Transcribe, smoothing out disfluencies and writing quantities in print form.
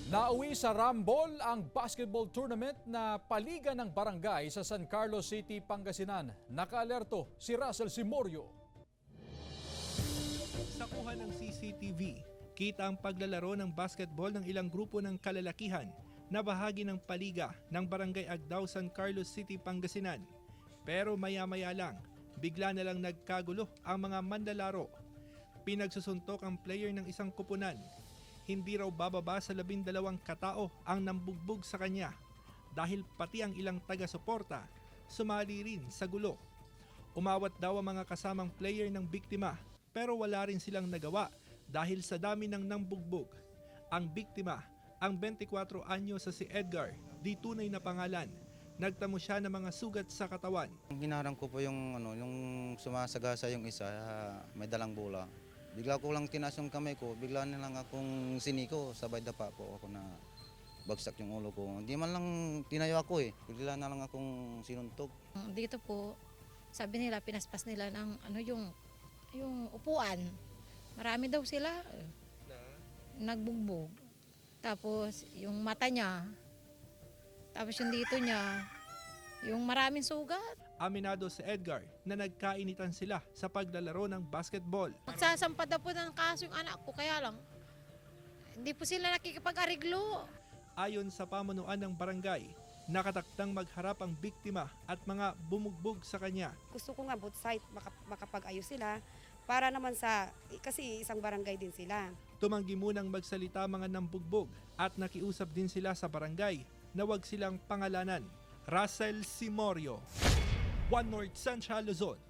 Nauwi sa Rambol ang basketball tournament na paliga ng barangay sa San Carlos City, Pangasinan. Nakaalerto si Russell Simorio. Sa kuha ng CCTV, kita ang paglalaro ng basketball ng ilang grupo ng kalalakihan na bahagi ng paliga ng Barangay Agdao, San Carlos City, Pangasinan. Pero maya-maya lang, bigla na lang nagkagulo ang mga manlalaro. Pinagsusuntok ang player ng isang kupunan. Hindi raw bababa sa 12 katao ang nambugbog sa kanya dahil pati ang ilang taga-suporta sumali rin sa gulo. Umawat daw ang mga kasamang player ng biktima pero wala rin silang nagawa dahil sa dami ng nambugbog. Ang biktima, ang 24 anyo sa si Edgar, di tunay na pangalan. Nagtamo siya ng mga sugat sa katawan. Hinarang ko po yung sumasagasa yung isa, may dalang bola. Bigla ko lang tinaas yung kamay ko, bigla na lang akong siniko, sabay dapa po ako na bagsak yung ulo ko. Hindi man lang tinayo ako bigla na lang akong sinuntok. Dito po, sabi nila, pinaspas nila ng yung upuan. Marami daw sila nagbugbog. Tapos yung mata niya, tapos yung dito niya, yung maraming sugat. Aminado si Edgar na nagkainitan sila sa paglalaro ng basketball. Magsasampad na po ng kaso yung anak ko, kaya lang, hindi po sila nakikipag-ariglo. Ayon sa pamunuan ng barangay, nakataktang magharap ang biktima at mga bumugbog sa kanya. Gusto ko nga both side makapag-ayos sila para naman kasi isang barangay din sila. Tumanggi munang magsalita mga nambugbog at nakiusap din sila sa barangay na wag silang pangalanan. Russell Simorio, One North Central Luzon.